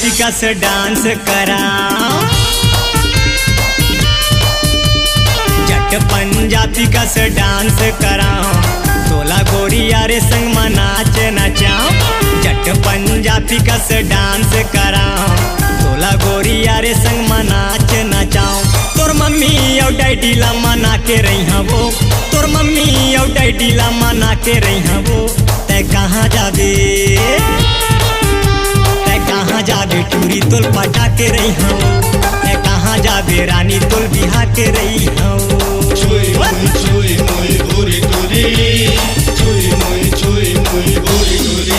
पंजाबी कस डांस करा, जट पंजाबी कस डांस करा, तोला गोरिया रे संग में नाच नचाओ। जट पंजाबी कस डांस करा, तोला गोरिया रे संग में नाच नचाओ। तोर मम्मी और डैडी ला मना के रही वो, तोर मम्मी और डैडी ला मना के रही वो। तै कहाँ जाबे, तै कहाँ जाबे टूरी तोल पटा के रही हूँ। तै कहाँ जाबे रानी तोल बिहा के रही हूँ। छुई मोई गोरी गोरी, छुई मोई गोरी गोरी।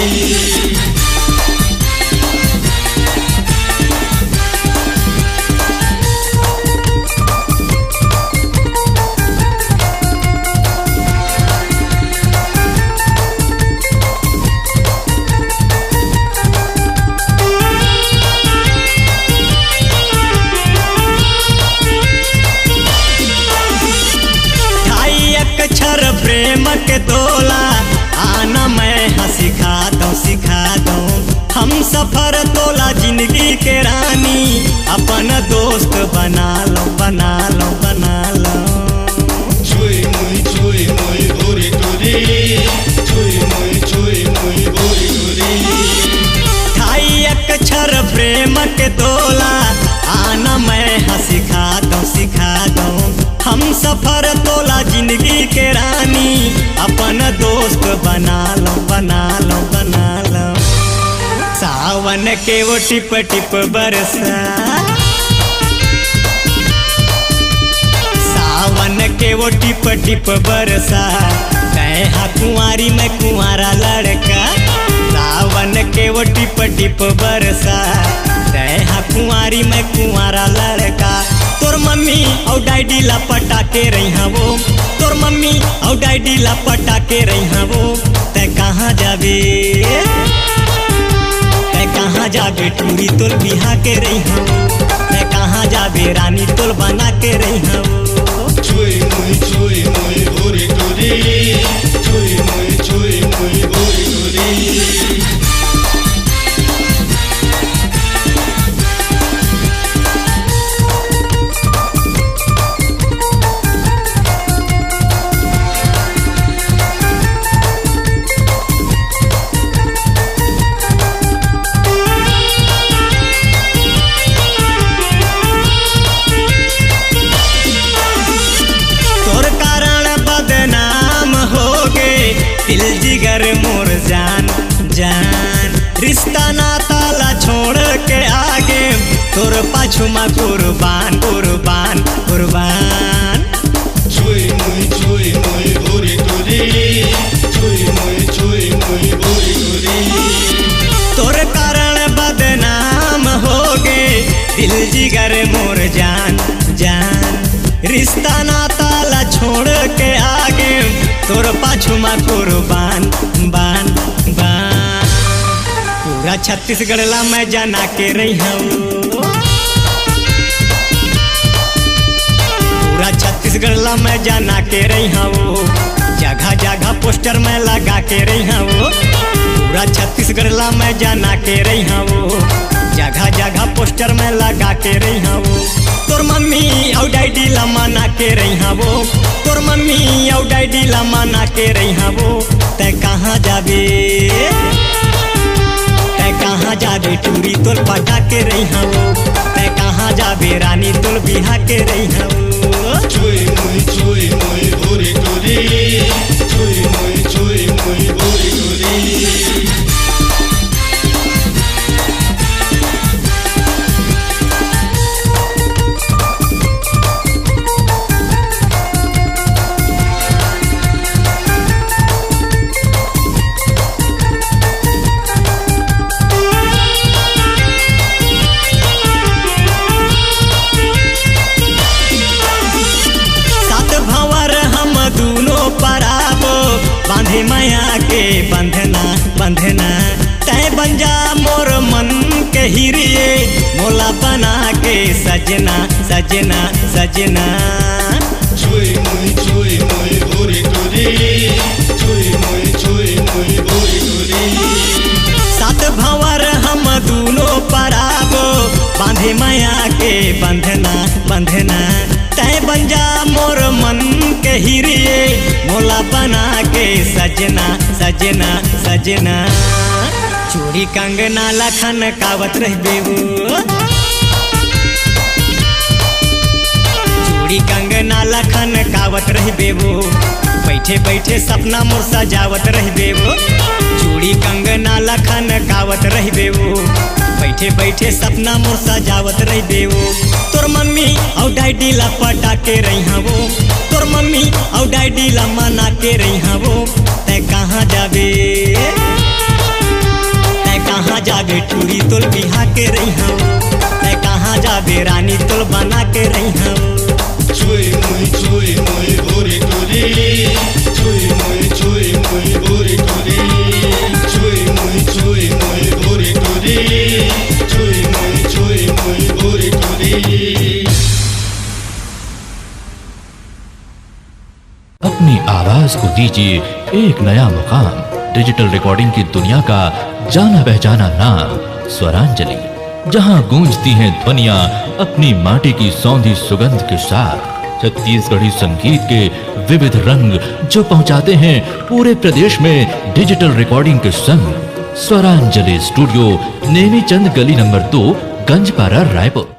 प्रेम के तोला आना मैं हाँ सिखा दूँ हम सफर तोला जिंदगी के रानी। अपन दोस्त बना लो बना लो बना लो। छुई मोई गोरी गोरी, छुई मोई गोरी गोरी। खाई अक्षर प्रेम के तोला आना मैं हाँ सिखा दूँ हम सफर तोला जिंदगी के रानी। अपन दोस्त बना लो बना लो बना लो। सावन के वो टिप टिप बरसा, सावन के वो टिप टिप बरसा। मैं हाँ कुंवारी में कुंवारा लड़का, सावन के वो टिप टिप बरसा। मैं हाँ कुंवारी में कुंवारा लड़का। तोर मम्मी और डैडी ला पटा के रही वो, तोर मम्मी और डैडी ला पटा के रही वो। तै कहाँ जाबे, तै कहाँ जाबे टूरी तोल बिहा के रही हूँ। तै कहाँ जाबे रानी तोल बना के रही हूँ। छुई मोई गोरी गोरी, छुई मोई गोरी गोरी। दिल जिगर मोर जान जान, रिश्ता नाता ला छोड़ के आगे। तोर पाछू मा कुर्बान कुर्बान कुर्बान। छुई मोई गोरी गोरी, छुई मोई गोरी गोरी। तोर कारण बदनाम हो गे दिल जिगर मोर जान जान, रिश्ता नाता ला छोड़ के आगे। तोर पाछू मा कुर्बान बान बान। पूरा छत्तीसगढ़ ला मैं जाना के रही हूँ, पूरा छत्तीसगढ़ ला मैं जाना के रही हूँ। जगह जगह पोस्टर में लगा के रही हूँ। पूरा छत्तीसगढ़ ला मैं जाना के रही हूँ। जगह जगह पोस्टर में लगा के रही हूँ। तोर मम्मी और डैडी ला मना के रही वो, तोर मम्मी और डैडी ला मना के रही वो। तै कहाँ जाबे, तै कहाँ जाबे टूरी तोल पटा के रही वो। तै कहाँ जाबे रानी तोल बिहा के रही वो। छुई मोई गोरी गोरी, छुई मोई गोरी गोरी। बांधे माया के बंधना बंधना। तै बन जा मोर मन के हिरिए, मोला बना के सजना सजना सजना। छुई मोई गोरी गोरी, छुई मोई गोरी गोरी। सात भंवर हम दूनो परा सजना सजना सजना चूड़ी कंगना लखन कावत रहबे वो चूड़ी कंगना लखन कावत रहबे वो बैठे बैठे सपना मोर सजावत रहबे वो चूड़ी कंगना लखन कावत रहबे वो बैठे बैठे सपना मोर सजावत रहबे वो तोर मम्मी और डैडी ला पटा के रही वो तोर मम्मी और डैडी ला मना के रही वो तै कहाँ जाबे तै कहाँ जाबे टूरी तोल बिहा के रही वो तै कहाँ जाबे रानी तोल बना के रही वो चोई मोई भोरे टोरी चोई मोई भोरे टोरी चोई मोई भोरे टोरी चोई मोई भोरे टोरी। अपनी आवाज को दीजिए एक नया मुकाम। डिजिटल रिकॉर्डिंग की दुनिया का जाना पहचाना नाम स्वरांजलि, जहां गूंजती हैं ध्वनियां अपनी माटी की सौंधी सुगंध के साथ। छत्तीसगढ़ी संगीत के विविध रंग जो पहुंचाते हैं पूरे प्रदेश में डिजिटल रिकॉर्डिंग के संग। स्वरांजलि स्टूडियो नेमीचंद गली नंबर 2, गंजपारा, रायपुर।